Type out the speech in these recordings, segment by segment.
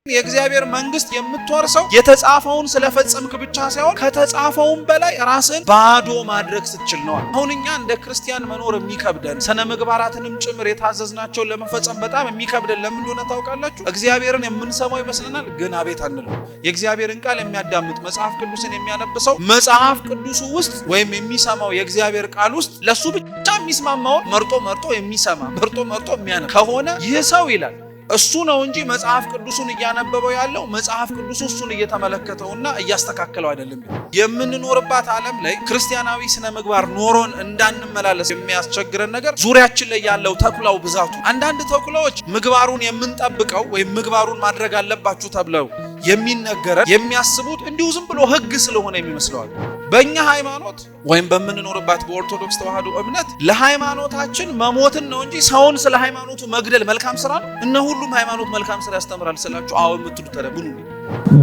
የእግዚአብሔር መንግስት የምትወርሰው የተጻፈውን ስለፈጸምክ ብቻ ሳይሆን ከተጻፈውን በላይ ራስን ባዶ ማድረግ ስትችል ነው። አሁን እኛ እንደ ክርስቲያን መኖር የሚከብደን ስነ ምግባራትንም ጭምር የታዘዝናቸውን ለመፈጸም በጣም የሚከብደን ለምን እንደሆነ ታውቃላችሁ? እግዚአብሔርን የምንሰማው ይመስልናል፣ ግን አቤት አንልም። የእግዚአብሔርን ቃል የሚያዳምጥ መጽሐፍ ቅዱስን የሚያነብሰው መጽሐፍ ቅዱሱ ውስጥ ወይም የሚሰማው የእግዚአብሔር ቃል ውስጥ ለሱ ብቻ የሚስማማውን መርጦ የሚሰማ መርጦ የሚያነብ ከሆነ ይህ ሰው ይላል እሱ ነው እንጂ መጽሐፍ ቅዱስን እያነበበው ያለው መጽሐፍ ቅዱስ እሱን እየተመለከተውና እያስተካከለው አይደለም። የምንኖርባት ዓለም ላይ ክርስቲያናዊ ስነ ምግባር ኖሮን እንዳንመላለስ የሚያስቸግረን ነገር ዙሪያችን ላይ ያለው ተኩላው ብዛቱ። አንዳንድ ተኩላዎች ምግባሩን የምንጠብቀው ወይም ምግባሩን ማድረግ አለባችሁ ተብለው የሚነገረን የሚያስቡት እንዲሁ ዝም ብሎ ሕግ ስለሆነ የሚመስለዋል። በእኛ ሃይማኖት ወይም በምንኖርባት በኦርቶዶክስ ተዋህዶ እምነት ለሃይማኖታችን መሞትን ነው እንጂ ሰውን ስለ ሃይማኖቱ መግደል መልካም ስራ ነው። እነ ሁሉም ሃይማኖት መልካም ስራ ያስተምራል ስላችሁ አዎ የምትሉ ተረብኑ።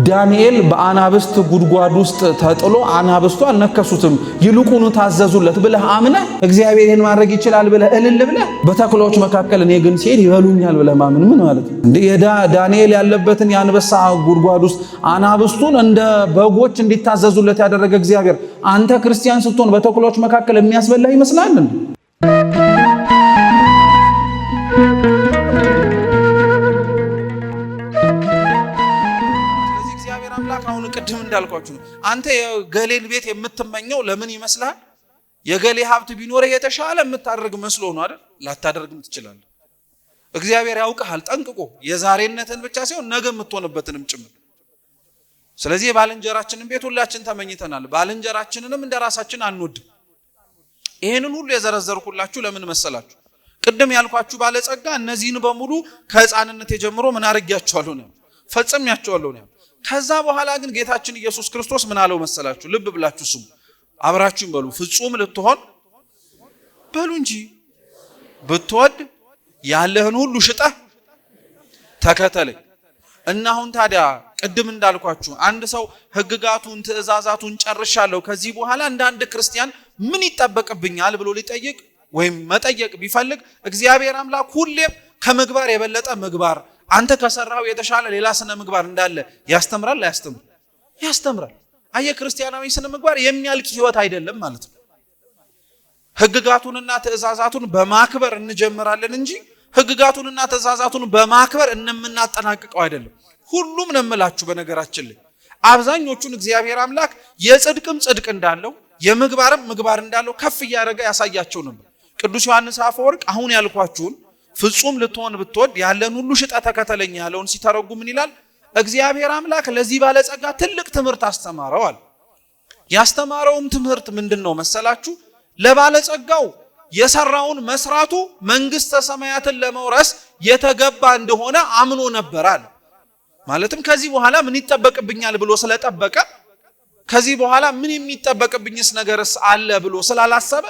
ዳንኤል በአናብስት ጉድጓድ ውስጥ ተጥሎ አናብስቱ አልነከሱትም፣ ይልቁኑ ታዘዙለት ብለህ አምነህ እግዚአብሔር ይሄን ማድረግ ይችላል ብለህ እልል ብለህ በተኩላዎች መካከል እኔ ግን ሲሄድ ይበሉኛል ብለህ ማመን ምን ማለት ነው? ዳንኤል ያለበትን የአንበሳ ጉድጓድ ውስጥ አናብስቱን እንደ በጎች እንዲታዘዙለት ያደረገ እግዚአብሔር አንተ ክርስቲያን ስትሆን በተኩላዎች መካከል የሚያስበላህ ይመስላል እንዴ? አሁን ቅድም እንዳልኳችሁ አንተ የገሌን ቤት የምትመኘው ለምን ይመስላል? የገሌ ሀብት ቢኖር የተሻለ የምታደርግ መስሎ ነው አይደል? ላታደርግም ትችላለህ። እግዚአብሔር ያውቃል ጠንቅቆ የዛሬነትን ብቻ ሳይሆን ነገ የምትሆንበትንም ጭምር። ስለዚህ የባልንጀራችንን ቤት ሁላችን ተመኝተናል። ባልንጀራችንንም እንደራሳችን አንወድም። ይሄንን ሁሉ የዘረዘርኩላችሁ ለምን መሰላችሁ? ቅድም ያልኳችሁ ባለጸጋ እነዚህን በሙሉ ከህፃንነት ጀምሮ ምን አድርጊያቸዋለሁ ነው ፈጽሜያቸዋለሁ ነው። ከዛ በኋላ ግን ጌታችን ኢየሱስ ክርስቶስ ምን አለው መሰላችሁ? ልብ ብላችሁ ስሙ፣ አብራችሁን በሉ። ፍጹም ልትሆን በሉ እንጂ ብትወድ ያለህን ሁሉ ሽጠህ ተከተለኝ። እና አሁን ታዲያ ቅድም እንዳልኳችሁ አንድ ሰው ህግጋቱን ትእዛዛቱን ጨርሻለሁ ከዚህ በኋላ እንደ አንድ ክርስቲያን ምን ይጠበቅብኛል ብሎ ሊጠይቅ ወይም መጠየቅ ቢፈልግ እግዚአብሔር አምላክ ሁሌም ከምግባር የበለጠ ምግባር አንተ ከሰራው የተሻለ ሌላ ስነ ምግባር እንዳለ ያስተምራል። ያስተምራል። አየ ክርስቲያናዊ ስነ ምግባር የሚያልቅ ህይወት አይደለም ማለት ነው። ህግጋቱንና ትእዛዛቱን በማክበር እንጀምራለን እንጂ ህግጋቱንና ትእዛዛቱን በማክበር እንምናጠናቅቀው አይደለም። ሁሉም ነው የምላችሁ። በነገራችን ላይ አብዛኞቹን እግዚአብሔር አምላክ የጽድቅም ጽድቅ እንዳለው የምግባርም ምግባር እንዳለው ከፍ እያደረገ ያሳያቸው ነበር። ቅዱስ ዮሐንስ አፈወርቅ አሁን ያልኳችሁን ፍጹም ልትሆን ብትወድ ያለን ሁሉ ሽጠህ ተከተለኝ ያለውን ሲተረጉም ምን ይላል? እግዚአብሔር አምላክ ለዚህ ባለጸጋ ትልቅ ትምህርት አስተማረዋል። ያስተማረውም ትምህርት ምንድነው መሰላችሁ? ለባለጸጋው የሰራውን መስራቱ መንግስተ ሰማያትን ለመውረስ የተገባ እንደሆነ አምኖ ነበራል። ማለትም ከዚህ በኋላ ምን ይጠበቅብኛል ብሎ ስለጠበቀ ከዚህ በኋላ ምን የሚጠበቅብኝስ ነገርስ አለ ብሎ ስላላሰበ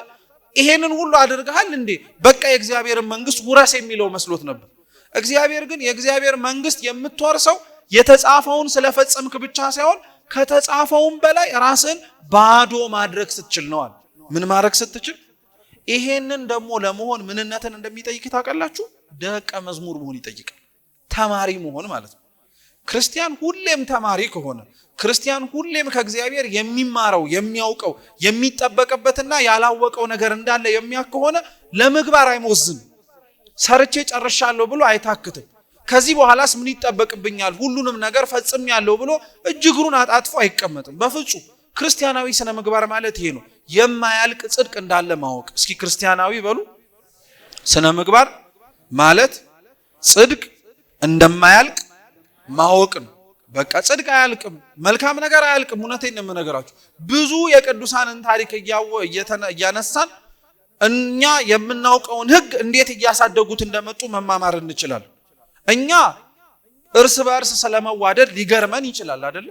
ይሄንን ሁሉ አድርገሃል እንዴ በቃ የእግዚአብሔርን መንግስት ውረስ የሚለው መስሎት ነበር። እግዚአብሔር ግን የእግዚአብሔር መንግስት የምትወርሰው የተጻፈውን ስለፈጸምክ ብቻ ሳይሆን ከተጻፈውን በላይ ራስን ባዶ ማድረግ ስትችል ነው። ምን ማድረግ ስትችል? ይሄንን ደግሞ ለመሆን ምንነትን እንደሚጠይቅ ታውቃላችሁ? ደቀ መዝሙር መሆን ይጠይቃል። ተማሪ መሆን ማለት ነው። ክርስቲያን ሁሌም ተማሪ ከሆነ ክርስቲያን ሁሌም ከእግዚአብሔር የሚማረው የሚያውቀው የሚጠበቅበትና ያላወቀው ነገር እንዳለ የሚያውቅ ከሆነ ለምግባር አይሞዝም። ሰርቼ ጨርሻለሁ ብሎ አይታክትም። ከዚህ በኋላስ ምን ይጠበቅብኛል ሁሉንም ነገር ፈጽሜያለሁ ብሎ እጅግሩን አጣጥፎ አይቀመጥም። በፍጹም ክርስቲያናዊ ስነ ምግባር ማለት ይሄ ነው። የማያልቅ ጽድቅ እንዳለ ማወቅ። እስኪ ክርስቲያናዊ በሉ። ስነ ምግባር ማለት ጽድቅ እንደማያልቅ ማወቅ ነው። በቃ ጽድቅ አያልቅም፣ መልካም ነገር አያልቅም። እውነቴን ነው የምነግራችሁ። ብዙ የቅዱሳንን ታሪክ እያነሳን እኛ የምናውቀውን ህግ እንዴት እያሳደጉት እንደመጡ መማማር እንችላለን። እኛ እርስ በእርስ ስለመዋደድ ሊገርመን ይችላል አይደል?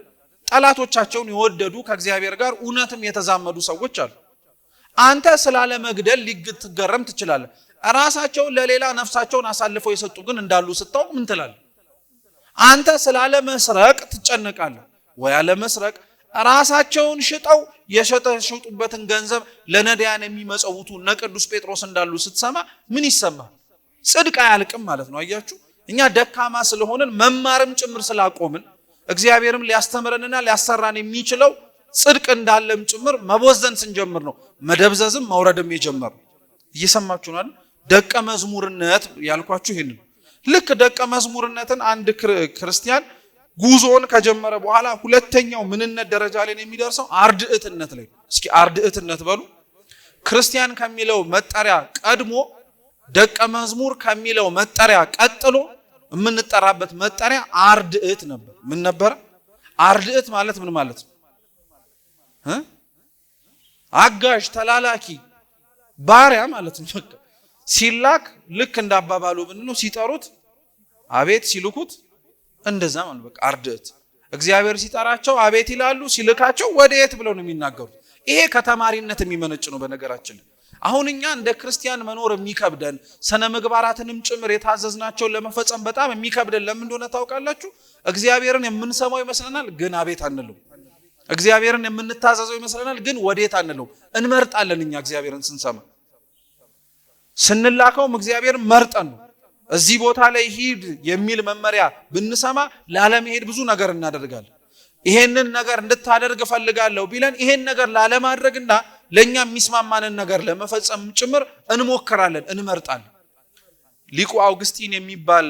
ጠላቶቻቸውን የወደዱ ከእግዚአብሔር ጋር እውነትም የተዛመዱ ሰዎች አሉ። አንተ ስላለ መግደል ልትገረም ትችላለህ። ራሳቸውን ለሌላ ነፍሳቸውን አሳልፈው የሰጡ ግን እንዳሉ ስታውቅ ምን ትላለህ? አንተ ስላለ መስረቅ ትጨነቃለህ ወይ? ያለ መስረቅ ራሳቸውን ሽጠው የሸጡበትን ገንዘብ ለነዳያን የሚመጸውቱ እነ ቅዱስ ጴጥሮስ እንዳሉ ስትሰማ ምን ይሰማል? ጽድቅ አያልቅም ማለት ነው። አያችሁ፣ እኛ ደካማ ስለሆነን መማርም ጭምር ስላቆምን እግዚአብሔርም ሊያስተምረንና ሊያሰራን የሚችለው ጽድቅ እንዳለም ጭምር መቦዘን ስንጀምር ነው መደብዘዝም መውረድም የጀመረው። እየሰማችሁ ነው። ደቀ መዝሙርነት ያልኳችሁ ይሄን ልክ ደቀ መዝሙርነትን አንድ ክርስቲያን ጉዞን ከጀመረ በኋላ ሁለተኛው ምንነት ደረጃ ላይ የሚደርሰው አርድእትነት ላይ። እስኪ አርድእትነት በሉ። ክርስቲያን ከሚለው መጠሪያ ቀድሞ ደቀ መዝሙር ከሚለው መጠሪያ ቀጥሎ የምንጠራበት መጠሪያ አርድእት ነበር። ምን ነበር? አርድእት ማለት ምን ማለት ነው? አጋዥ፣ ተላላኪ፣ ባሪያ ማለት ነው። በቃ ሲላክ ልክ እንዳባባሉ ብንለው ሲጠሩት አቤት፣ ሲልኩት እንደዛ ማለት በቃ አርድእት። እግዚአብሔር ሲጠራቸው አቤት ይላሉ፣ ሲልካቸው ወዴት ብለው ነው የሚናገሩት። ይሄ ከተማሪነት የሚመነጭ ነው። በነገራችን አሁን እኛ እንደ ክርስቲያን መኖር የሚከብደን ስነ ምግባራትንም ጭምር የታዘዝናቸውን ለመፈጸም በጣም የሚከብደን ለምን እንደሆነ ታውቃላችሁ? እግዚአብሔርን የምንሰማው ይመስለናል፣ ግን አቤት አንለው። እግዚአብሔርን የምንታዘዘው ይመስለናል፣ ግን ወዴት አንለው። እንመርጣለን። እኛ እግዚአብሔርን ስንሰማ ስንላከውም እግዚአብሔርን መርጠን ነው። እዚህ ቦታ ላይ ሂድ የሚል መመሪያ ብንሰማ ላለመሄድ ብዙ ነገር እናደርጋለን። ይሄንን ነገር እንድታደርግ እፈልጋለሁ ቢለን ይሄን ነገር ላለማድረግና ለኛ የሚስማማንን ነገር ለመፈጸም ጭምር እንሞክራለን፣ እንመርጣለን። ሊቁ አውግስቲን የሚባል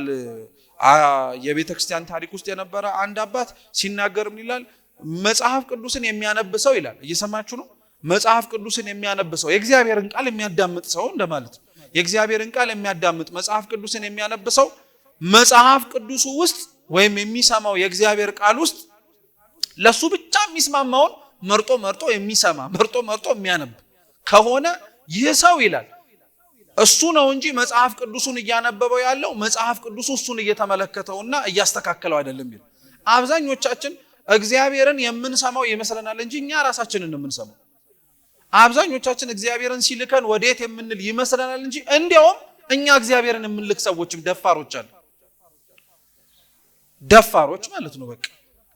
የቤተ ክርስቲያን ታሪክ ውስጥ የነበረ አንድ አባት ሲናገር ምን ይላል? መጽሐፍ ቅዱስን የሚያነብ ሰው ይላል። እየሰማችሁ ነው? መጽሐፍ ቅዱስን የሚያነብ ሰው የእግዚአብሔርን ቃል የሚያዳምጥ ሰው እንደማለት ነው። የእግዚአብሔርን ቃል የሚያዳምጥ መጽሐፍ ቅዱስን የሚያነብ ሰው መጽሐፍ ቅዱሱ ውስጥ ወይም የሚሰማው የእግዚአብሔር ቃል ውስጥ ለሱ ብቻ የሚስማማውን መርጦ የሚሰማ መርጦ የሚያነብ ከሆነ ይህ ሰው ይላል እሱ ነው እንጂ መጽሐፍ ቅዱሱን እያነበበው ያለው መጽሐፍ ቅዱሱ እሱን እየተመለከተውና እያስተካከለው አይደለም ይላል። አብዛኞቻችን እግዚአብሔርን የምንሰማው ይመስለናል እንጂ እኛ ራሳችንን የምንሰማው። አብዛኞቻችን እግዚአብሔርን ሲልከን ወዴት የምንል ይመስለናል እንጂ እንዲያውም እኛ እግዚአብሔርን የምንልክ ሰዎችም ደፋሮች አሉ። ደፋሮች ማለት ነው በቃ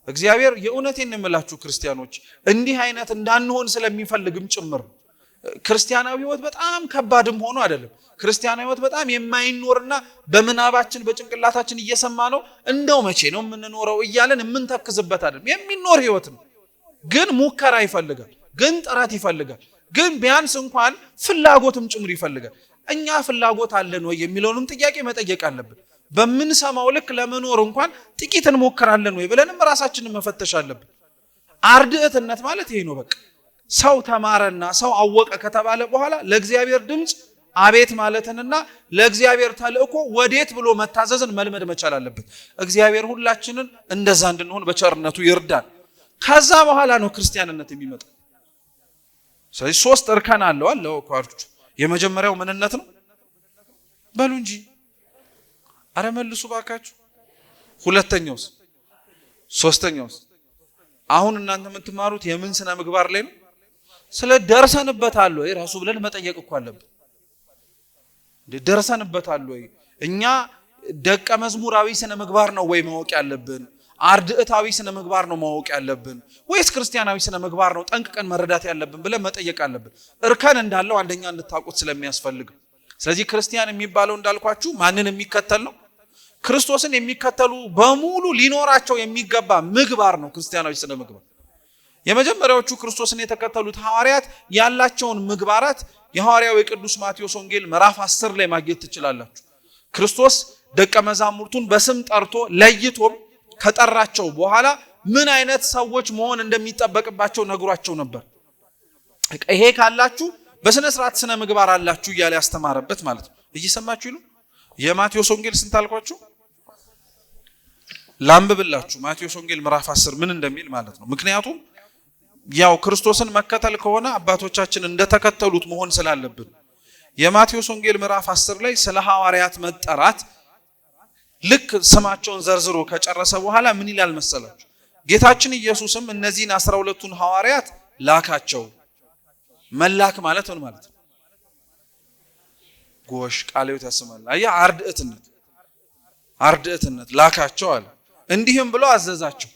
እግዚአብሔር የእውነቴን የምላችሁ ክርስቲያኖች እንዲህ አይነት እንዳንሆን ስለሚፈልግም ጭምር። ክርስቲያናዊ ህይወት በጣም ከባድም ሆኖ አይደለም። ክርስቲያናዊ ህይወት በጣም የማይኖርና በምናባችን በጭንቅላታችን እየሰማ ነው እንደው መቼ ነው የምንኖረው እያለን የምንተክዝበት አይደለም። የሚኖር ህይወት ነው። ግን ሙከራ ይፈልጋል፣ ግን ጥረት ይፈልጋል፣ ግን ቢያንስ እንኳን ፍላጎትም ጭምር ይፈልጋል። እኛ ፍላጎት አለን ወይ የሚለውንም ጥያቄ መጠየቅ አለብን። በምንሰማው ልክ ለመኖር እንኳን ጥቂት እንሞክራለን ወይ ብለንም ራሳችንን መፈተሽ አለብን። አርድእትነት ማለት ይሄ ነው። በቃ ሰው ተማረና ሰው አወቀ ከተባለ በኋላ ለእግዚአብሔር ድምፅ አቤት ማለትንና ለእግዚአብሔር ተልእኮ ወዴት ብሎ መታዘዝን መልመድ መቻል አለበት። እግዚአብሔር ሁላችንን እንደዛ እንድንሆን በቸርነቱ ይርዳል። ከዛ በኋላ ነው ክርስቲያንነት የሚመጣው። ስለዚህ 3 እርከን አለው አቋርጡ። የመጀመሪያው ምንነት ነው በሉ እንጂ አረ መልሱ ባካችሁ። ሁለተኛውስ? ሶስተኛውስ? አሁን እናንተ የምትማሩት የምን ስነ ምግባር ላይ ነው? ስለ ደርሰንበታል ወይ ራሱ ብለን መጠየቅ እኮ አለብን። ደርሰንበታል ወይ? እኛ ደቀ መዝሙራዊ ስነ ምግባር ነው ወይ ማወቅ ያለብን? አርድእታዊ ስነ ምግባር ነው ማወቅ ያለብን? ወይስ ክርስቲያናዊ ስነ ምግባር ነው ጠንቅቀን መረዳት ያለብን ብለን መጠየቅ አለብን። እርከን እንዳለው አንደኛ እንድታውቁት ስለሚያስፈልግ። ስለዚህ ክርስቲያን የሚባለው እንዳልኳችሁ ማንን የሚከተል ነው? ክርስቶስን የሚከተሉ በሙሉ ሊኖራቸው የሚገባ ምግባር ነው ክርስቲያናዊ ስነ ምግባር። የመጀመሪያዎቹ ክርስቶስን የተከተሉት ሐዋርያት ያላቸውን ምግባራት የሐዋርያው የቅዱስ ማቴዎስ ወንጌል ምዕራፍ 10 ላይ ማግኘት ትችላላችሁ። ክርስቶስ ደቀ መዛሙርቱን በስም ጠርቶ ለይቶም ከጠራቸው በኋላ ምን አይነት ሰዎች መሆን እንደሚጠበቅባቸው ነግሯቸው ነበር። ይሄ ካላችሁ በስነ ስርዓት ስነ ምግባር አላችሁ እያለ ያስተማረበት ማለት ነው። እየሰማችሁ ነው። የማቴዎስ ወንጌል ስንት አልኳችሁ? ላንብብላችሁ ማቴዎስ ወንጌል ምዕራፍ 10 ምን እንደሚል ማለት ነው። ምክንያቱም ያው ክርስቶስን መከተል ከሆነ አባቶቻችን እንደተከተሉት መሆን ስላለብን የማቴዎስ ወንጌል ምዕራፍ 10 ላይ ስለ ሐዋርያት መጠራት ልክ ስማቸውን ዘርዝሮ ከጨረሰ በኋላ ምን ይላል መሰላችሁ? ጌታችን ኢየሱስም እነዚህን 12ቱን ሐዋርያት ላካቸው። መላክ ማለት ምን ማለት ነው? ጎሽ ቃሌው ተስማል። አያ አርድእትነት ላካቸው አለ። እንዲህም ብሎ አዘዛቸው፣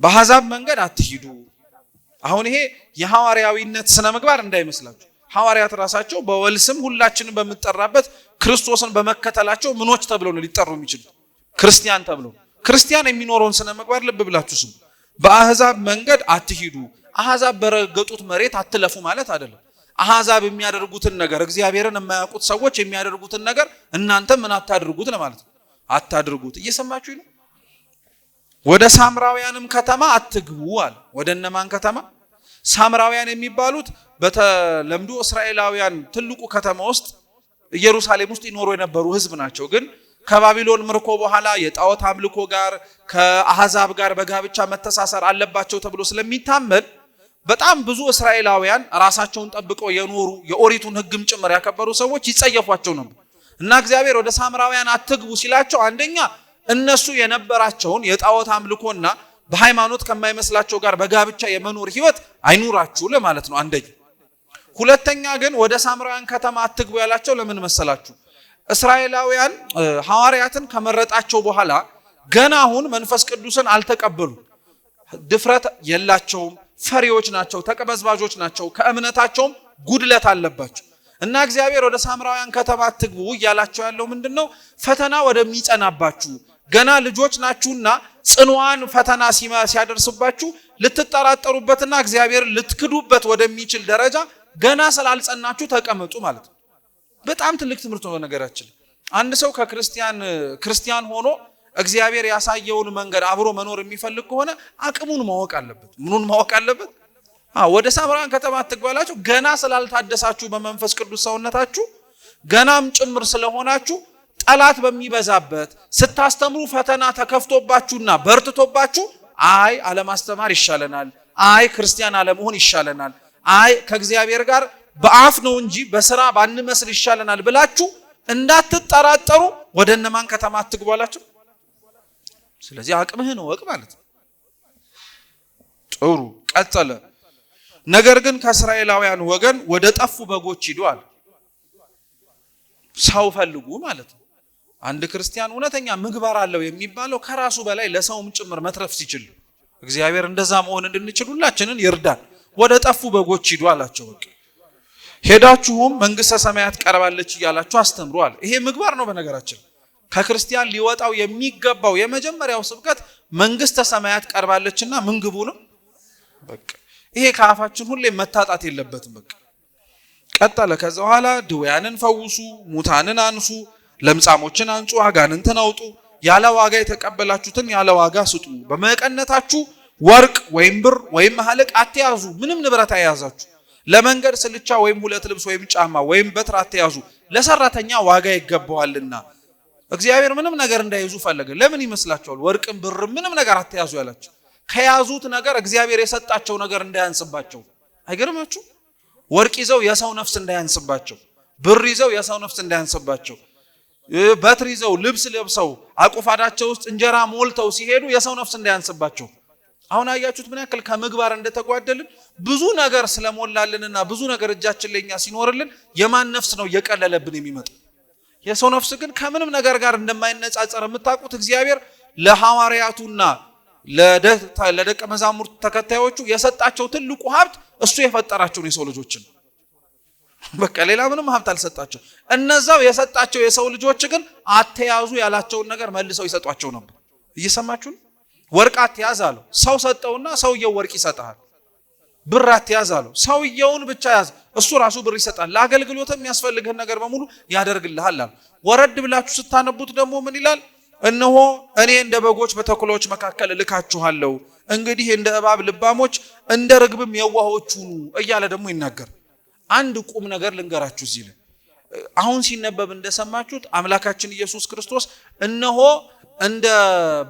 በአሕዛብ መንገድ አትሂዱ። አሁን ይሄ የሐዋርያዊነት ስነ ምግባር እንዳይመስላችሁ። ሐዋርያት ራሳቸው በወል ስም ሁላችንም በመጠራበት ክርስቶስን በመከተላቸው ምኖች ተብለው ነው ሊጠሩ የሚችሉት? ክርስቲያን ተብለው። ክርስቲያን የሚኖረውን ስነ ምግባር ልብ ብላችሁ ስሙ። በአህዛብ መንገድ አትሂዱ፣ አህዛብ በረገጡት መሬት አትለፉ ማለት አይደለም። አህዛብ የሚያደርጉትን ነገር እግዚአብሔርን የማያውቁት ሰዎች የሚያደርጉትን ነገር እናንተ ምን አታድርጉት ለማለት ነው። አታድርጉት። እየሰማችሁ ነው። ወደ ሳምራውያንም ከተማ አትግቡ አለ። ወደ እነማን ከተማ? ሳምራውያን የሚባሉት በተለምዶ እስራኤላውያን ትልቁ ከተማ ውስጥ ኢየሩሳሌም ውስጥ ይኖሩ የነበሩ ህዝብ ናቸው። ግን ከባቢሎን ምርኮ በኋላ የጣዖት አምልኮ ጋር ከአህዛብ ጋር በጋብቻ መተሳሰር አለባቸው ተብሎ ስለሚታመን በጣም ብዙ እስራኤላውያን ራሳቸውን ጠብቀው የኖሩ የኦሪቱን ህግም ጭምር ያከበሩ ሰዎች ይጸየፏቸው ነበር እና እግዚአብሔር ወደ ሳምራውያን አትግቡ ሲላቸው አንደኛ እነሱ የነበራቸውን የጣዖት አምልኮና በሃይማኖት ከማይመስላቸው ጋር በጋብቻ የመኖር ህይወት አይኑራችሁ ለማለት ነው አንደኛ። ሁለተኛ ግን ወደ ሳምራውያን ከተማ አትግቡ ያላቸው ለምን መሰላችሁ? እስራኤላውያን ሐዋርያትን ከመረጣቸው በኋላ ገና አሁን መንፈስ ቅዱስን አልተቀበሉ፣ ድፍረት የላቸውም፣ ፈሪዎች ናቸው፣ ተቀበዝባዦች ናቸው፣ ከእምነታቸውም ጉድለት አለባቸው እና እግዚአብሔር ወደ ሳምራውያን ከተማ አትግቡ እያላቸው ያለው ምንድነው? ፈተና ወደሚጸናባችሁ ገና ልጆች ናችሁና ጽኑዋን ፈተና ሲያደርስባችሁ ልትጠራጠሩበትና እግዚአብሔር ልትክዱበት ወደሚችል ደረጃ ገና ስላልጸናችሁ ተቀመጡ ማለት ነው። በጣም ትልቅ ትምህርት ነው። ነገራችን አንድ ሰው ክርስቲያን ሆኖ እግዚአብሔር ያሳየውን መንገድ አብሮ መኖር የሚፈልግ ከሆነ አቅሙን ማወቅ አለበት። ምኑን ማወቅ አለበት? ወደ ሳምራውያን ከተማ አትግባላችሁ ገና ስላልታደሳችሁ በመንፈስ ቅዱስ ሰውነታችሁ ገናም ጭምር ስለሆናችሁ ጠላት በሚበዛበት ስታስተምሩ ፈተና ተከፍቶባችሁና በርትቶባችሁ አይ አለማስተማር ይሻለናል፣ አይ ክርስቲያን አለመሆን ይሻለናል፣ አይ ከእግዚአብሔር ጋር በአፍ ነው እንጂ በስራ ባንመስል ይሻለናል ብላችሁ እንዳትጠራጠሩ ወደ እነማን ከተማ አትግባላችሁ? ስለዚህ አቅምህን ወቅ ማለት ነው። ጥሩ ቀጠለ። ነገር ግን ከእስራኤላውያን ወገን ወደ ጠፉ በጎች ሂዱ አለ። ሰው ፈልጉ ማለት ነው። አንድ ክርስቲያን እውነተኛ ምግባር አለው የሚባለው ከራሱ በላይ ለሰውም ጭምር መትረፍ ሲችል፣ እግዚአብሔር እንደዛ መሆን እንድንችል ሁላችንን ይርዳል። ወደ ጠፉ በጎች ሂዱ አላቸው። በቃ ሄዳችሁም መንግስተ ሰማያት ቀርባለች እያላችሁ አስተምሩ አለ። ይሄ ምግባር ነው። በነገራችን ከክርስቲያን ሊወጣው የሚገባው የመጀመሪያው ስብከት መንግስተ ሰማያት ቀርባለችና ምን ግቡ ነው። በቃ ይሄ ከአፋችን ሁሌ መታጣት የለበትም። በቃ ቀጠለ። ከዛ በኋላ ድውያንን ፈውሱ፣ ሙታንን አንሱ፣ ለምጻሞችን አንጹ፣ አጋንንትን አውጡ፣ ያለ ዋጋ የተቀበላችሁትን ያለ ዋጋ ስጡ። በመቀነታችሁ ወርቅ ወይም ብር ወይም ማህለቅ አትያዙ፣ ምንም ንብረት አያዛችሁ። ለመንገድ ስልቻ ወይም ሁለት ልብስ ወይም ጫማ ወይም በትር አትያዙ፣ ለሰራተኛ ዋጋ ይገባዋልና። እግዚአብሔር ምንም ነገር እንዳይዙ ፈለገ። ለምን ይመስላችኋል? ወርቅም ብርም ምንም ነገር አትያዙ ያላቸው ከያዙት ነገር እግዚአብሔር የሰጣቸው ነገር እንዳያንስባቸው። አይገርማችሁ? ወርቅ ይዘው የሰው ነፍስ እንዳያንስባቸው፣ ብር ይዘው የሰው ነፍስ እንዳያንስባቸው፣ በትር ይዘው ልብስ ለብሰው አቁፋዳቸው ውስጥ እንጀራ ሞልተው ሲሄዱ የሰው ነፍስ እንዳያንስባቸው። አሁን አያችሁት ምን ያክል ከምግባር እንደተጓደልን? ብዙ ነገር ስለሞላለንና ብዙ ነገር እጃችን ለኛ ሲኖርልን የማን ነፍስ ነው እየቀለለብን የሚመጣው? የሰው ነፍስ ግን ከምንም ነገር ጋር እንደማይነጻጸር የምታውቁት እግዚአብሔር ለሐዋርያቱና ለደቀ መዛሙርት ተከታዮቹ የሰጣቸው ትልቁ ሀብት እሱ የፈጠራቸውን የሰው ልጆችን። በቃ ሌላ ምንም ሀብት አልሰጣቸው። እነዛው የሰጣቸው የሰው ልጆች ግን አትያዙ ያላቸውን ነገር መልሰው ይሰጧቸው ነበር። እየሰማችሁ ነው? ወርቅ አትያዝ አለው፣ ሰው ሰጠውና ሰውየው ወርቅ ይሰጣል። ብር አትያዝ አለው፣ ሰውየውን ብቻ ያዝ፣ እሱ ራሱ ብር ይሰጣል። ለአገልግሎት የሚያስፈልግህን ነገር በሙሉ ያደርግልሃል አለ። ወረድ ብላችሁ ስታነቡት ደግሞ ምን ይላል? እነሆ እኔ እንደ በጎች በተኩላዎች መካከል እልካችኋለሁ፣ እንግዲህ እንደ እባብ ልባሞች እንደ ርግብም የዋሆች ሁኑ እያለ ደግሞ ይናገር። አንድ ቁም ነገር ልንገራችሁ እዚህ ላይ አሁን ሲነበብ እንደሰማችሁት አምላካችን ኢየሱስ ክርስቶስ እነሆ እንደ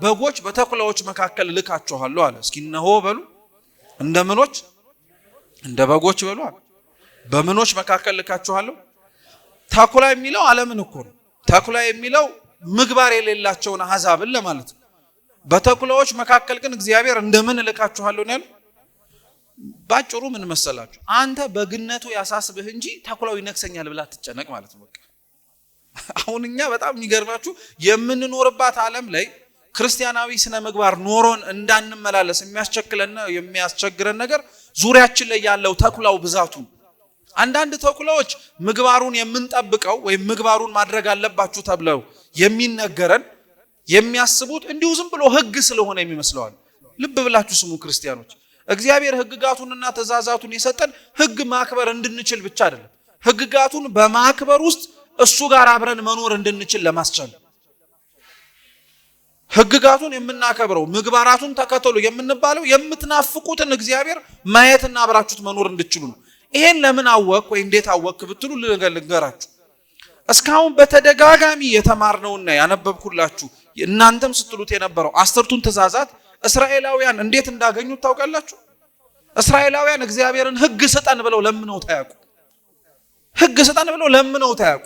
በጎች በተኩላዎች መካከል እልካችኋለሁ አለ። እስኪ እነሆ በሉ። እንደ ምኖች? እንደ በጎች በሉ። በምኖች መካከል እልካችኋለሁ። ተኩላ የሚለው ዓለምን እኮ ነው። ተኩላ የሚለው ምግባር የሌላቸውን አሕዛብን ለማለት ነው። በተኩላዎች መካከል ግን እግዚአብሔር እንደምን እልካችኋለሁ ነው ያለው። ባጭሩ ምን መሰላችሁ? አንተ በግነቱ ያሳስብህ እንጂ ተኩላው ይነክሰኛል ብላ ትጨነቅ ማለት ነው። በቃ አሁን እኛ በጣም የሚገርማችሁ የምንኖርባት ዓለም ላይ ክርስቲያናዊ ስነ ምግባር ኖሮን እንዳንመላለስ የሚያስቸግረን ነገር ዙሪያችን ላይ ያለው ተኩላው ብዛቱ። አንዳንድ ተኩላዎች ምግባሩን የምንጠብቀው ወይም ምግባሩን ማድረግ አለባችሁ ተብለው የሚነገረን የሚያስቡት እንዲሁ ዝም ብሎ ሕግ ስለሆነ የሚመስለዋል። ልብ ብላችሁ ስሙ ክርስቲያኖች፣ እግዚአብሔር ሕግጋቱንና ትእዛዛቱን የሰጠን ሕግ ማክበር እንድንችል ብቻ አይደለም። ሕግጋቱን በማክበር ውስጥ እሱ ጋር አብረን መኖር እንድንችል ለማስቻል። ሕግጋቱን የምናከብረው ምግባራቱን ተከተሉ የምንባለው የምትናፍቁትን እግዚአብሔር ማየትና አብራችሁት መኖር እንድትችሉ ነው። ይሄን ለምን አወቅ ወይ እንዴት አወቅ ብትሉ ልንገራችሁ። እስካሁን በተደጋጋሚ የተማርነውና ያነበብኩላችሁ እናንተም ስትሉት የነበረው 10ቱን ትእዛዛት እስራኤላውያን እንዴት እንዳገኙት ታውቃላችሁ? እስራኤላውያን እግዚአብሔርን ሕግ ስጠን ብለው ለምነው ታያቁ። ሕግ ስጠን ብለው ለምነው ታያቁ።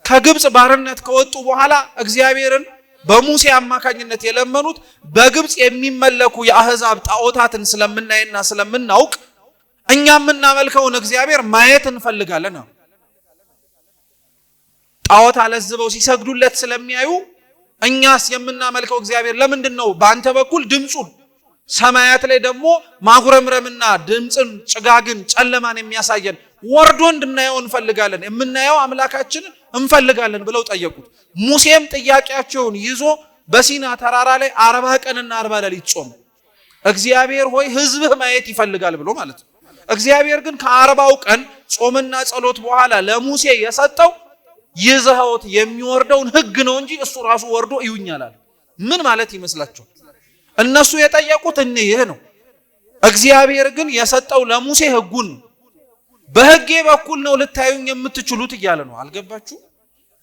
ከግብፅ ባርነት ከወጡ በኋላ እግዚአብሔርን በሙሴ አማካኝነት የለመኑት በግብፅ የሚመለኩ የአህዛብ ጣዖታትን ስለምናይና ስለምናውቅ እኛ የምናመልከውን እግዚአብሔር ማየት እንፈልጋለን። ጣዖት አለዝበው ሲሰግዱለት ስለሚያዩ እኛስ የምናመልከው እግዚአብሔር ለምንድን ነው በአንተ በኩል ድምፁን ሰማያት ላይ ደግሞ ማጉረምረምና ድምፅን፣ ጭጋግን፣ ጨለማን የሚያሳየን ወርዶ እንድናየው እንፈልጋለን፣ የምናየው አምላካችንን እንፈልጋለን ብለው ጠየቁት። ሙሴም ጥያቄያቸውን ይዞ በሲና ተራራ ላይ 40 ቀንና 40 ሌሊት ጾም። እግዚአብሔር ሆይ ሕዝብህ ማየት ይፈልጋል ብሎ ማለት ነው። እግዚአብሔር ግን ከ40ው ቀን ጾምና ጸሎት በኋላ ለሙሴ የሰጠው ይዘውት የሚወርደውን ሕግ ነው እንጂ እሱ ራሱ ወርዶ ይውኛላል። ምን ማለት ይመስላችኋል? እነሱ የጠየቁት ይሄ ነው። እግዚአብሔር ግን የሰጠው ለሙሴ ሕጉን ነው። በሕጌ በኩል ነው ልታዩኝ የምትችሉት እያለ ነው። አልገባችሁ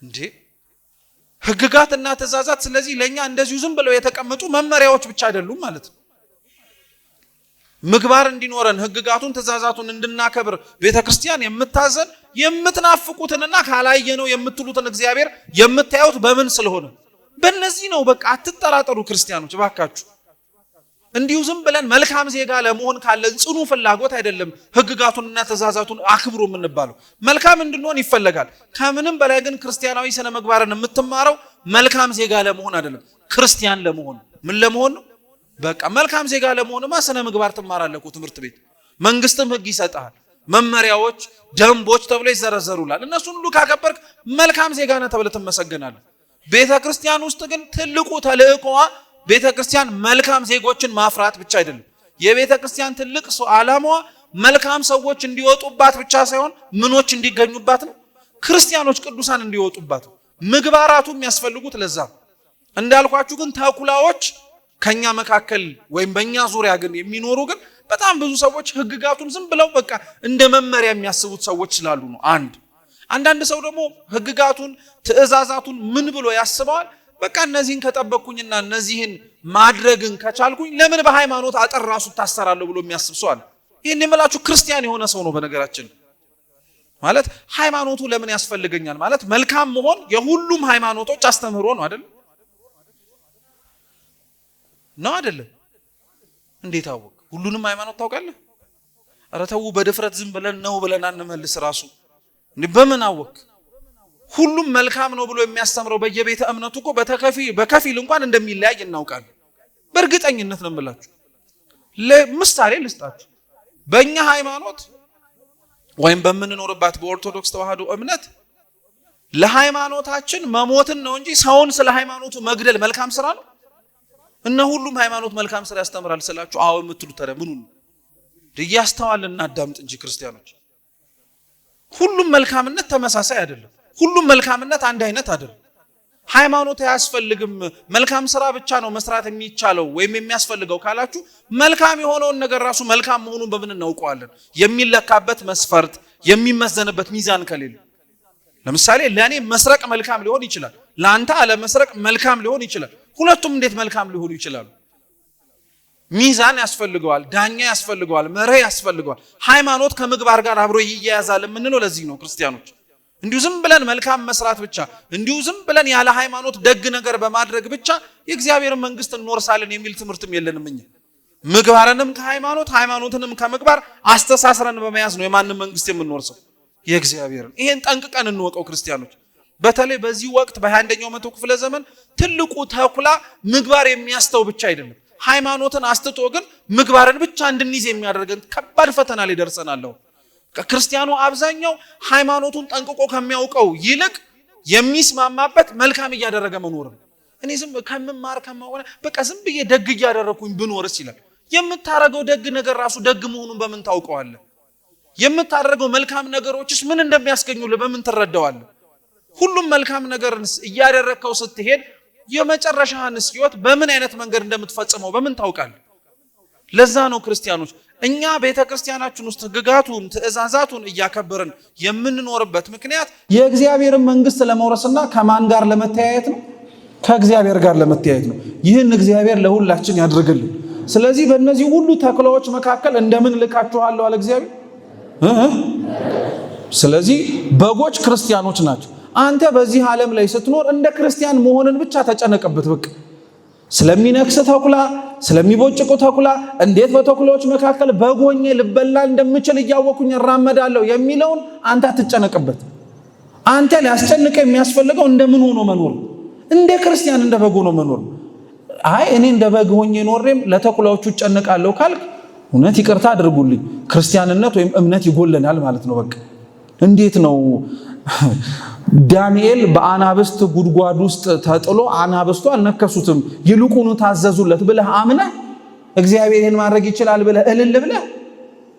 እንዴ? ሕግጋትና ትእዛዛት ስለዚህ ለኛ እንደዚሁ ዝም ብለው የተቀመጡ መመሪያዎች ብቻ አይደሉም ማለት ነው። ምግባር እንዲኖረን ሕግጋቱን ትእዛዛቱን እንድናከብር ቤተክርስቲያን የምታዘን የምትናፍቁትንና ካላየነው የምትሉትን እግዚአብሔር የምታዩት በምን ስለሆነ በእነዚህ ነው። በቃ አትጠራጠሩ ክርስቲያኖች ባካችሁ። እንዲሁ ዝም ብለን መልካም ዜጋ ለመሆን ካለን ጽኑ ፍላጎት አይደለም ሕግጋቱንና ትእዛዛቱን አክብሩ የምንባለው። መልካም እንድንሆን ይፈለጋል። ከምንም በላይ ግን ክርስቲያናዊ ስነ ምግባርን የምትማረው መልካም ዜጋ ለመሆን አይደለም፣ ክርስቲያን ለመሆን። ምን ለመሆን ነው? በቃ መልካም ዜጋ ለመሆንማ ስነ ምግባር ትማራለህ። ትምህርት ቤት መንግስትም ሕግ ይሰጣል፣ መመሪያዎች፣ ደንቦች ተብሎ ይዘረዘሩላል። እነሱን ሁሉ ካከበርክ መልካም ዜጋ ነህ ተብለህ ትመሰገናለህ። ቤተ ክርስቲያን ውስጥ ግን ትልቁ ተልእኮዋ ቤተ ክርስቲያን መልካም ዜጎችን ማፍራት ብቻ አይደለም። የቤተ ክርስቲያን ትልቅ ዓላማዋ መልካም ሰዎች እንዲወጡባት ብቻ ሳይሆን ምኖች እንዲገኙባት ነው? ክርስቲያኖች ቅዱሳን እንዲወጡባት ነው። ምግባራቱ የሚያስፈልጉት ለዛ። እንዳልኳችሁ ግን ተኩላዎች ከኛ መካከል ወይም በእኛ ዙሪያ ግን የሚኖሩ ግን በጣም ብዙ ሰዎች ሕግጋቱን ዝም ብለው በቃ እንደ መመሪያ የሚያስቡት ሰዎች ስላሉ ነው። አንዳንድ ሰው ደግሞ ሕግጋቱን ትእዛዛቱን ምን ብሎ ያስበዋል? በቃ እነዚህን ከጠበቅኩኝና እነዚህን ማድረግን ከቻልኩኝ ለምን በሃይማኖት አጥር ራሱ ታሰራለሁ ብሎ የሚያስብ ሰው አለ። ይህን የምላችሁ ክርስቲያን የሆነ ሰው ነው። በነገራችን ማለት ሃይማኖቱ ለምን ያስፈልገኛል ማለት መልካም መሆን የሁሉም ሃይማኖቶች አስተምህሮ ነው አይደል? ነው አይደለም? እንዴት አወቅ? ሁሉንም ሃይማኖት ታውቃለህ? ኧረ ተው በድፍረት ዝም ብለን ነው ብለን አንመልስ። ራሱ በምን አወቅ? ሁሉም መልካም ነው ብሎ የሚያስተምረው በየቤተ እምነቱ እኮ በከፊል እንኳን እንደሚለያይ እናውቃለን። በእርግጠኝነት ነው የምላችሁ። ለምሳሌ ልስጣችሁ። በእኛ ሃይማኖት ወይም በምንኖርባት በኦርቶዶክስ ተዋህዶ እምነት ለሃይማኖታችን መሞትን ነው እንጂ ሰውን ስለ ሃይማኖቱ መግደል መልካም ስራ ነው? እና ሁሉም ሃይማኖት መልካም ስራ ያስተምራል ስላችሁ አዎ የምትሉ ታዲያ ምኑ ነው? እያስተዋልን እናዳምጥ እንጂ ክርስቲያኖች። ሁሉም መልካምነት ተመሳሳይ አይደለም። ሁሉም መልካምነት አንድ አይነት አይደለም። ሃይማኖት አያስፈልግም መልካም ስራ ብቻ ነው መስራት የሚቻለው ወይም የሚያስፈልገው ካላችሁ መልካም የሆነውን ነገር ራሱ መልካም መሆኑን በምን እናውቀዋለን? የሚለካበት መስፈርት የሚመዘንበት ሚዛን ከሌለ። ለምሳሌ ለኔ መስረቅ መልካም ሊሆን ይችላል፣ ለአንተ አለመስረቅ መልካም ሊሆን ይችላል። ሁለቱም እንዴት መልካም ሊሆኑ ይችላሉ? ሚዛን ያስፈልገዋል፣ ዳኛ ያስፈልገዋል፣ መርህ ያስፈልገዋል። ሃይማኖት ከምግባር ጋር አብሮ ይያያዛል የምንለው ለዚህ ነው ክርስቲያኖች። እንዲሁ ዝም ብለን መልካም መስራት ብቻ እንዲሁ ዝም ብለን ያለ ሃይማኖት ደግ ነገር በማድረግ ብቻ የእግዚአብሔርን መንግስት እንወርሳለን የሚል ትምህርትም የለንም። እኛ ምግባርንም ከሃይማኖት ሃይማኖትንም ከምግባር አስተሳስረን በመያዝ ነው የማንም መንግስት የምንወርሰው የእግዚአብሔርን። ይሄን ጠንቅቀን እንወቀው ክርስቲያኖች። በተለይ በዚህ ወቅት በ21ኛው መቶ ክፍለ ዘመን ትልቁ ተኩላ ምግባር የሚያስተው ብቻ አይደለም፣ ሃይማኖትን አስትቶ ግን ምግባርን ብቻ እንድንይዝ የሚያደርገን ከባድ ፈተና ላይ ደርሰናል። ክርስቲያኑ አብዛኛው ሃይማኖቱን ጠንቅቆ ከሚያውቀው ይልቅ የሚስማማበት መልካም እያደረገ መኖር ነው። እኔ ዝም ከመማር ከማወራ በቃ ዝም ብዬ ደግ እያደረኩኝ ብኖርስ ይላል። የምታረገው ደግ ነገር ራሱ ደግ መሆኑን በምን ታውቀዋለህ? የምታደርገው መልካም ነገሮችስ ምን እንደሚያስገኙልህ በምን ትረዳዋለህ? ሁሉም መልካም ነገርንስ እያደረከው ስትሄድ የመጨረሻህንስ ህይወት በምን አይነት መንገድ እንደምትፈጽመው በምን ታውቃለህ? ለዛ ነው ክርስቲያኖች እኛ ቤተክርስቲያናችን ውስጥ ህግጋቱን ትእዛዛቱን እያከበርን የምንኖርበት ምክንያት የእግዚአብሔርን መንግስት ለመውረስና ከማን ጋር ለመተያየት ነው? ከእግዚአብሔር ጋር ለመተያየት ነው። ይህን እግዚአብሔር ለሁላችን ያድርግልን። ስለዚህ በእነዚህ ሁሉ ተክላዎች መካከል እንደምን ልካችኋለሁ አለ እግዚአብሔር። ስለዚህ በጎች ክርስቲያኖች ናቸው። አንተ በዚህ ዓለም ላይ ስትኖር እንደ ክርስቲያን መሆንን ብቻ ተጨነቅበት። በቃ ስለሚነክስ ተኩላ፣ ስለሚቦጭቁ ተኩላ፣ እንዴት በተኩላዎች መካከል በግ ሆኜ ልበላ እንደምችል እያወኩኝ እራመዳለሁ የሚለውን አንተ አትጨነቅበት። አንተ ሊያስጨንቅ የሚያስፈልገው እንደምን ሆኖ መኖር፣ እንደ ክርስቲያን እንደ በግ ሆኖ መኖር። አይ እኔ እንደ በግ ሆኜ ኖሬም ለተኩላዎቹ እጨነቃለሁ ካልክ እውነት ይቅርታ አድርጉልኝ፣ ክርስቲያንነት ወይም እምነት ይጎለናል ማለት ነው። በቃ እንዴት ነው ዳንኤል በአናብስት ጉድጓድ ውስጥ ተጥሎ አናብስቱ አልነከሱትም ይልቁኑ ታዘዙለት ብለህ አምነህ እግዚአብሔር ይሄን ማድረግ ይችላል ብለህ እልል ብለህ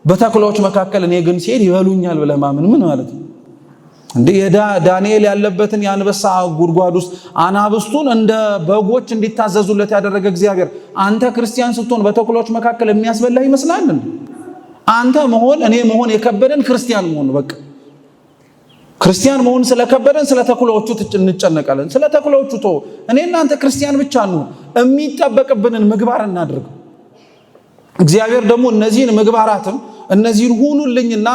በተኩላዎች መካከል እኔ ግን ሲሄድ ይበሉኛል ብለህ ማመን ምን ማለት ነው እንዴ? ዳንኤል ያለበትን የአንበሳ ጉድጓድ ውስጥ አናብስቱን እንደ በጎች እንዲታዘዙለት ያደረገ እግዚአብሔር አንተ ክርስቲያን ስትሆን በተኩላዎች መካከል የሚያስበላህ ይመስላል እንዴ? አንተ መሆን እኔ መሆን የከበደን ክርስቲያን መሆን በቃ ክርስቲያን መሆን ስለከበደን ስለ ተኩላዎቹ እንጨነቃለን። ስለ ተኩላዎቹ ተው። እኔ እናንተ ክርስቲያን ብቻ ነው የሚጠበቅብንን ምግባር እናድርግ። እግዚአብሔር ደግሞ እነዚህን ምግባራትም እነዚህን ሁኑልኝና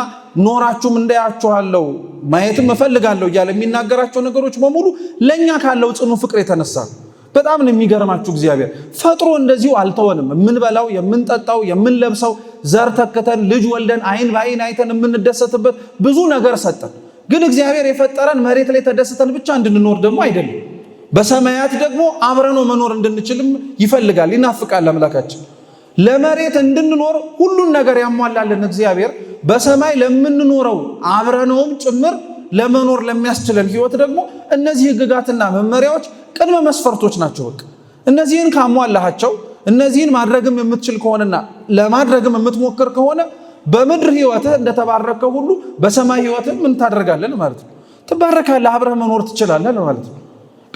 ኖራችሁም እንዳያችኋለሁ ማየትም እፈልጋለሁ እያለ የሚናገራቸው ነገሮች በሙሉ ለኛ ካለው ጽኑ ፍቅር የተነሳ በጣም ነው የሚገርማችሁ። እግዚአብሔር ፈጥሮ እንደዚሁ አልተወንም። የምንበላው፣ የምንጠጣው፣ የምንለብሰው ዘር ተክተን ልጅ ወልደን አይን በአይን አይተን የምንደሰትበት ብዙ ነገር ሰጠን። ግን እግዚአብሔር የፈጠረን መሬት ላይ ተደስተን ብቻ እንድንኖር ደግሞ አይደለም። በሰማያት ደግሞ አብረነው መኖር እንድንችልም ይፈልጋል፣ ይናፍቃል አምላካችን። ለመሬት እንድንኖር ሁሉን ነገር ያሟላልን እግዚአብሔር በሰማይ ለምንኖረው አብረነውም ጭምር ለመኖር ለሚያስችለን ህይወት ደግሞ እነዚህ ህግጋትና መመሪያዎች ቅድመ መስፈርቶች ናቸው። በቃ እነዚህን ካሟላሃቸው እነዚህን ማድረግም የምትችል ከሆነና ለማድረግም የምትሞክር ከሆነ በምድር ህይወትህ እንደተባረከው ሁሉ በሰማይ ህይወትህ ምን ታደርጋለህ ማለት ነው? ትባረካለህ፣ አብረህ መኖር ትችላለህ ማለት ነው።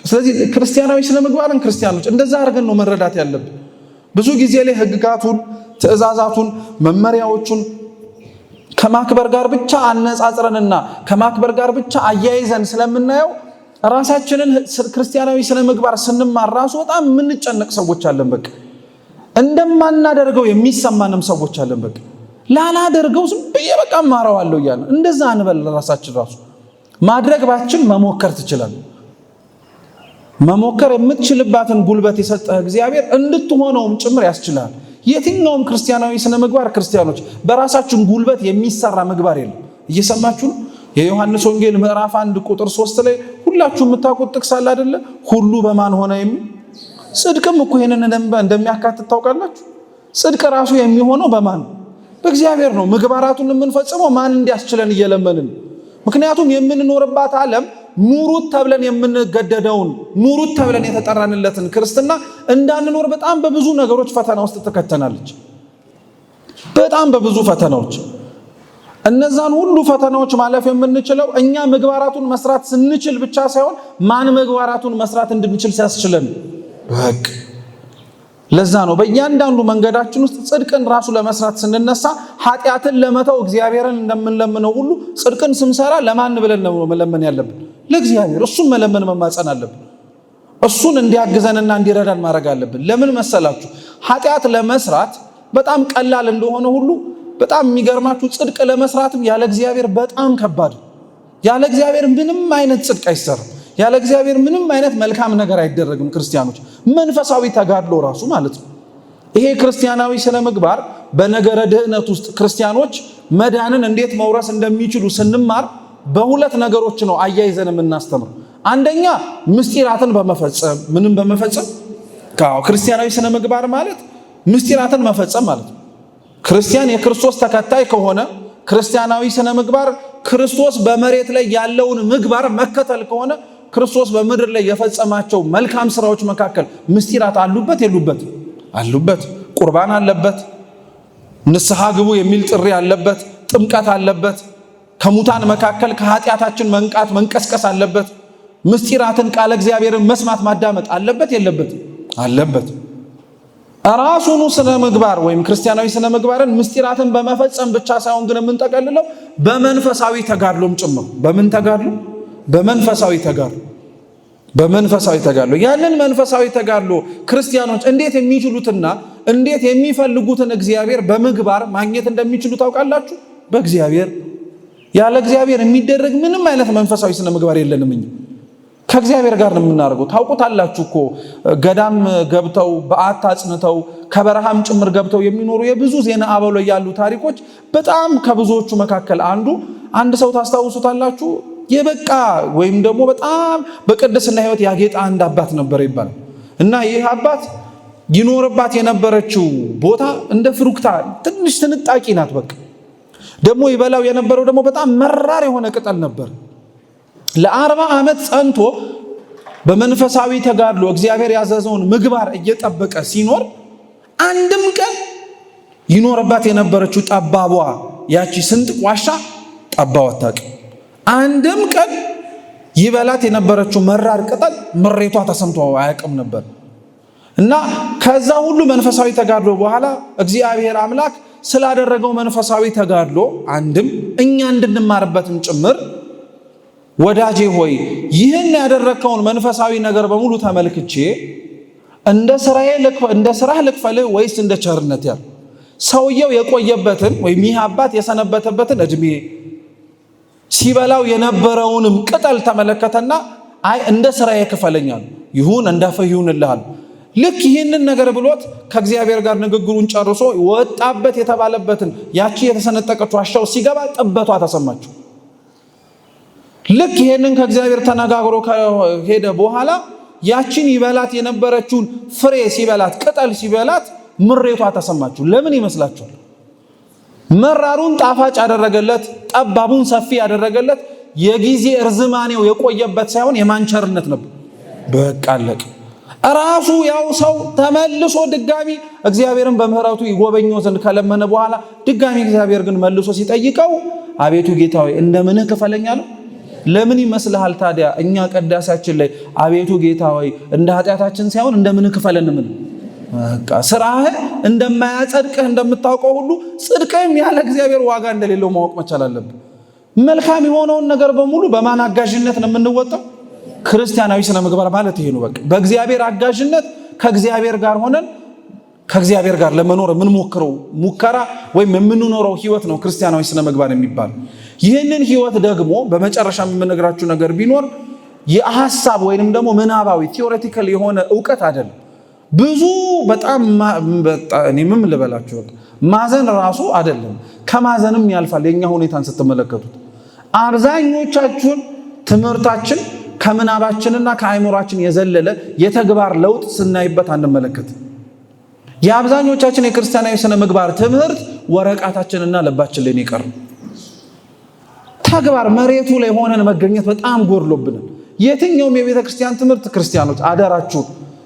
ስለዚህ ክርስቲያናዊ ስነ ምግባርን ክርስቲያኖች እንደዛ አድርገን ነው መረዳት ያለብን። ብዙ ጊዜ ላይ ህግጋቱን፣ ትእዛዛቱን፣ መመሪያዎቹን ከማክበር ጋር ብቻ አነጻጽረንና ከማክበር ጋር ብቻ አያይዘን ስለምናየው ራሳችንን ክርስቲያናዊ ስነ ምግባር ስንማር ራሱ በጣም የምንጨነቅ ሰዎች አለን። በቃ እንደማናደርገው የሚሰማንም ሰዎች አለን። በቃ ላላደርገው ዝም ብዬ በቃ ማራዋለሁ እያለ እንደዛ አንበል። ራሳችን ራሱ ማድረግ ባችን መሞከር ትችላለህ። መሞከር የምትችልባትን ጉልበት የሰጠህ እግዚአብሔር እንድትሆነውም ጭምር ያስችላል። የትኛውም ክርስቲያናዊ ስነ ምግባር ክርስቲያኖች በራሳችን ጉልበት የሚሰራ ምግባር የለም። እየሰማችሁ ነው። የዮሐንስ ወንጌል ምዕራፍ 1 ቁጥር 3 ላይ ሁላችሁ የምታውቁት ጥቅስ አለ አይደለ? ሁሉ በማን ሆነ የሚል ጽድቅም እኮ ይሄንን እንደሚያካትት ታውቃላችሁ። ጽድቅ ራሱ የሚሆነው በማን? በእግዚአብሔር ነው። ምግባራቱን የምንፈጽመው ማን እንዲያስችለን እየለመንን። ምክንያቱም የምንኖርባት ዓለም ኑሩት ተብለን የምንገደደውን ኑሩት ተብለን የተጠራንለትን ክርስትና እንዳንኖር በጣም በብዙ ነገሮች ፈተና ውስጥ ተከተናለች። በጣም በብዙ ፈተናዎች። እነዛን ሁሉ ፈተናዎች ማለፍ የምንችለው እኛ ምግባራቱን መስራት ስንችል ብቻ ሳይሆን ማን ምግባራቱን መስራት እንድንችል ሲያስችለን። በቃ ለዛ ነው በእያንዳንዱ መንገዳችን ውስጥ ጽድቅን ራሱ ለመስራት ስንነሳ ኃጢአትን ለመተው እግዚአብሔርን እንደምንለምነው ሁሉ ጽድቅን ስንሰራ ለማን ብለን ነው መለመን ያለብን? ለእግዚአብሔር። እሱን መለመን መማጸን አለብን። እሱን እንዲያግዘንና እንዲረዳን ማድረግ አለብን። ለምን መሰላችሁ? ኃጢአት ለመስራት በጣም ቀላል እንደሆነ ሁሉ በጣም የሚገርማችሁ ጽድቅ ለመስራትም ያለ እግዚአብሔር በጣም ከባድ። ያለ እግዚአብሔር ምንም አይነት ጽድቅ አይሰራም። ያለ እግዚአብሔር ምንም አይነት መልካም ነገር አይደረግም። ክርስቲያኖች መንፈሳዊ ተጋድሎ ራሱ ማለት ነው። ይሄ ክርስቲያናዊ ስነ ምግባር በነገረ ድህነት ውስጥ ክርስቲያኖች መዳንን እንዴት መውረስ እንደሚችሉ ስንማር በሁለት ነገሮች ነው አያይዘን የምናስተምር። አንደኛ ምስጢራትን በመፈጸም ምንም በመፈጸም ክርስቲያናዊ ስነ ምግባር ማለት ምስጢራትን መፈጸም ማለት ነው። ክርስቲያን የክርስቶስ ተከታይ ከሆነ ክርስቲያናዊ ስነ ምግባር ክርስቶስ በመሬት ላይ ያለውን ምግባር መከተል ከሆነ ክርስቶስ በምድር ላይ የፈጸማቸው መልካም ስራዎች መካከል ምስጢራት አሉበት የሉበት? አሉበት። ቁርባን አለበት፣ ንስሐ ግቡ የሚል ጥሪ አለበት፣ ጥምቀት አለበት፣ ከሙታን መካከል ከኃጢአታችን መንቃት መንቀስቀስ አለበት፣ ምስጢራትን ቃለ እግዚአብሔርን መስማት ማዳመጥ አለበት የለበት? አለበት። ራሱኑ ስነ ምግባር ወይም ክርስቲያናዊ ስነ ምግባርን ምስጢራትን በመፈጸም ብቻ ሳይሆን ግን የምንጠቀልለው በመንፈሳዊ ተጋድሎም ጭምር። በምን ተጋድሎ? በመንፈሳዊ ተጋድሎ። በመንፈሳዊ ተጋድሎ። ያንን መንፈሳዊ ተጋድሎ ክርስቲያኖች እንዴት የሚችሉትና እንዴት የሚፈልጉትን እግዚአብሔር በምግባር ማግኘት እንደሚችሉ ታውቃላችሁ? በእግዚአብሔር። ያለ እግዚአብሔር የሚደረግ ምንም አይነት መንፈሳዊ ስነ ምግባር የለንም። እኛ ከእግዚአብሔር ጋር ነው የምናደርገው። ታውቁታላችሁ እኮ ገዳም ገብተው በዓት አጽንተው ከበረሃም ጭምር ገብተው የሚኖሩ የብዙ ዜና አበው ላይ ያሉ ታሪኮች በጣም ከብዙዎቹ መካከል አንድ ሰው ታስታውሱታላችሁ። የበቃ ወይም ደግሞ በጣም በቅድስና ሕይወት ያጌጠ አንድ አባት ነበር ይባላል እና ይህ አባት ይኖርባት የነበረችው ቦታ እንደ ፍሩክታ ትንሽ ትንጣቂ ናት። በቃ ደግሞ ይበላው የነበረው ደግሞ በጣም መራር የሆነ ቅጠል ነበር። ለ40 ዓመት ጸንቶ በመንፈሳዊ ተጋድሎ እግዚአብሔር ያዘዘውን ምግባር እየጠበቀ ሲኖር አንድም ቀን ይኖርባት የነበረችው ጠባቧ ያቺ ስንጥቅ ዋሻ ጠባው አታውቅም። አንድም ቀን ይበላት የነበረችው መራር ቅጠል ምሬቷ ተሰምቶ አያውቅም ነበር እና ከዛ ሁሉ መንፈሳዊ ተጋድሎ በኋላ እግዚአብሔር አምላክ ስላደረገው መንፈሳዊ ተጋድሎ አንድም እኛ እንድንማርበትም ጭምር ወዳጄ ሆይ ይህን ያደረከውን መንፈሳዊ ነገር በሙሉ ተመልክቼ እንደ ስራህ ልክፈልህ ወይስ እንደ ቸርነት ያል ሰውየው የቆየበትን ወይም ይህ አባት የሰነበተበትን እድሜ ሲበላው የነበረውንም ቅጠል ተመለከተና አይ እንደ ስራዬ ክፈለኛል፣ ይሁን እንዳፈህ ይሁንልሃል። ልክ ይህንን ነገር ብሎት ከእግዚአብሔር ጋር ንግግሩን ጨርሶ ወጣበት የተባለበትን ያቺ የተሰነጠቀች ዋሻው ሲገባ ጥበቷ ተሰማችው። ልክ ይህንን ከእግዚአብሔር ተነጋግሮ ከሄደ በኋላ ያቺን ይበላት የነበረችውን ፍሬ ሲበላት ቅጠል ሲበላት ምሬቷ ተሰማችው። ለምን ይመስላችኋል? መራሩን ጣፋጭ ያደረገለት ጠባቡን ሰፊ ያደረገለት የጊዜ እርዝማኔው የቆየበት ሳይሆን የማንቸርነት ነበር። በቃ አለቀ። ራሱ ያው ሰው ተመልሶ ድጋሚ እግዚአብሔርን በምህረቱ ይጎበኘው ዘንድ ከለመነ በኋላ ድጋሚ እግዚአብሔር ግን መልሶ ሲጠይቀው አቤቱ ጌታ ሆይ እንደምንህ ክፈለኛለሁ። ለምን ይመስልሃል ታዲያ እኛ ቅዳሴያችን ላይ አቤቱ ጌታ ሆይ እንደ ኃጢአታችን ሳይሆን እንደምንህ ክፈለን ምን? በቃ ስራህ እንደማያጸድቅህ እንደምታውቀው ሁሉ ጽድቅም ያለ እግዚአብሔር ዋጋ እንደሌለው ማወቅ መቻል አለብን። መልካም የሆነውን ነገር በሙሉ በማን አጋዥነት ነው የምንወጣው? ክርስቲያናዊ ስነ ምግባር ማለት ይሄ ነው። በቃ በእግዚአብሔር አጋዥነት ከእግዚአብሔር ጋር ሆነን ከእግዚአብሔር ጋር ለመኖር የምንሞክረው ሙከራ ወይም የምንኖረው ህይወት ነው ክርስቲያናዊ ስነ ምግባር የሚባል። ይህንን ህይወት ደግሞ በመጨረሻ የምነግራችሁ ነገር ቢኖር የሐሳብ ወይንም ደግሞ ምናባዊ ቲዮሬቲካል የሆነ ዕውቀት አይደለም። ብዙ በጣም እኔ ምን ልበላችሁ ማዘን ራሱ አይደለም፣ ከማዘንም ያልፋል። የኛ ሁኔታን ስትመለከቱት አብዛኞቻችን ትምህርታችን ከምናባችንና ከአይምሯችን የዘለለ የተግባር ለውጥ ስናይበት አንመለከት። የአብዛኞቻችን የክርስቲያናዊ ስነ ምግባር ትምህርት ወረቃታችንና ልባችን ላይ ይቀር። ተግባር መሬቱ ላይ ሆነን መገኘት በጣም ጎድሎብናል። የትኛውም የቤተ ክርስቲያን ትምህርት ክርስቲያኖች አደራችሁ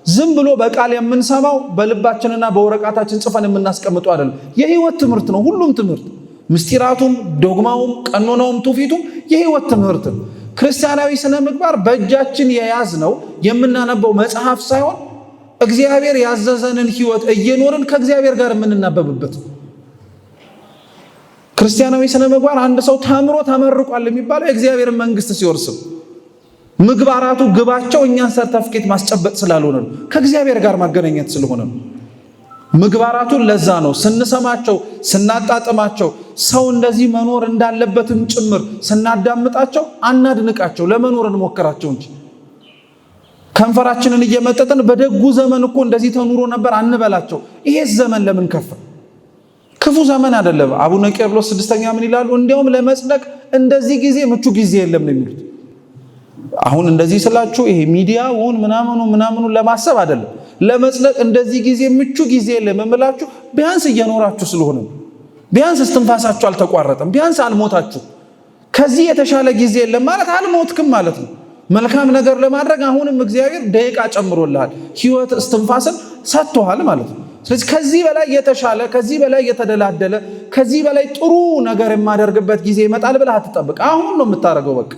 ዝም ብሎ በቃል የምንሰማው በልባችንና በወረቃታችን ጽፈን የምናስቀምጠው አይደለም። የህይወት ትምህርት ነው። ሁሉም ትምህርት ምስጢራቱም፣ ዶግማውም፣ ቀኖናውም፣ ትውፊቱም የህይወት ትምህርት ነው። ክርስቲያናዊ ስነ ምግባር በእጃችን የያዝነው የምናነበው መጽሐፍ ሳይሆን እግዚአብሔር ያዘዘንን ህይወት እየኖርን ከእግዚአብሔር ጋር የምንናበብበት። ክርስቲያናዊ ስነ ምግባር አንድ ሰው ተምሮ ተመርቋል የሚባለው የእግዚአብሔርን መንግስት ሲወርስ ምግባራቱ ግባቸው እኛን ሰርተፍኬት ማስጨበጥ ስላልሆነ ነው፣ ከእግዚአብሔር ጋር ማገናኘት ስለሆነ ነው። ምግባራቱን ለዛ ነው ስንሰማቸው ስናጣጥማቸው ሰው እንደዚህ መኖር እንዳለበትም ጭምር ስናዳምጣቸው አናድንቃቸው፣ ለመኖር እንሞክራቸው እንጂ ከንፈራችንን እየመጠጥን በደጉ ዘመን እኮ እንደዚህ ተኑሮ ነበር አንበላቸው። ይሄስ ዘመን ለምን ከፋ? ክፉ ዘመን አይደለም። አቡነ ቄርሎስ ስድስተኛ ምን ይላሉ? እንዲያውም ለመጽደቅ እንደዚህ ጊዜ ምቹ ጊዜ የለም ነው የሚሉት። አሁን እንደዚህ ስላችሁ ይሄ ሚዲያውን ምናምኑ ለማሰብ አይደለም። ለመጽደቅ እንደዚህ ጊዜ ምቹ ጊዜ የለም እምላችሁ ቢያንስ እየኖራችሁ ስለሆነ ቢያንስ እስትንፋሳችሁ አልተቋረጠም፣ ቢያንስ አልሞታችሁ። ከዚህ የተሻለ ጊዜ የለም ማለት አልሞትክም ማለት ነው። መልካም ነገር ለማድረግ አሁንም እግዚአብሔር ደቂቃ ጨምሮልሃል፣ ህይወት እስትንፋስን ሰጥቶሃል ማለት ነው። ስለዚህ ከዚህ በላይ የተሻለ፣ ከዚህ በላይ የተደላደለ፣ ከዚህ በላይ ጥሩ ነገር የማደርግበት ጊዜ ይመጣል ብለህ አትጠብቅ። አሁን ነው የምታደርገው። በቃ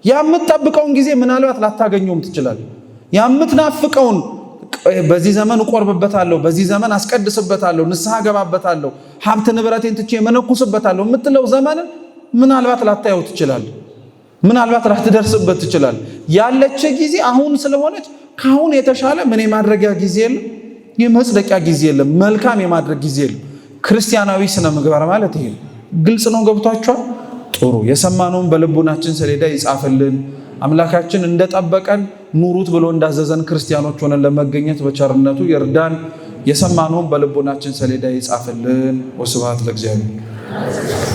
የምትጠብቀውን ጊዜ ምናልባት ላታገኘውም ትችላለህ። የምትናፍቀውን በዚህ ዘመን እቆርብበታለሁ፣ በዚህ ዘመን አስቀድስበታለሁ፣ ንስሐ ገባበታለሁ፣ ሀብት ንብረቴን ትቼ መነኩስበታለሁ የምትለው ዘመንን ምናልባት ላታየው ትችላለህ። ምናልባት ላትደርስበት ትችላለህ። ያለች ጊዜ አሁን ስለሆነች ካሁን የተሻለ ምን የማድረጊያ ጊዜ የለም፣ የመጽደቂያ ጊዜ የለም፣ መልካም የማድረግ ጊዜ የለም። ክርስቲያናዊ ስነ ምግባር ማለት ይሄ ግልጽ ነው። ገብቷችኋል? ጥሩ። የሰማነውን በልቡናችን ሰሌዳ ይጻፍልን። አምላካችን እንደጠበቀን ኑሩት ብሎ እንዳዘዘን ክርስቲያኖች ሆነን ለመገኘት በቸርነቱ ይርዳን። የሰማነውን በልቡናችን ሰሌዳ ይጻፍልን። ወስብሐት ለእግዚአብሔር።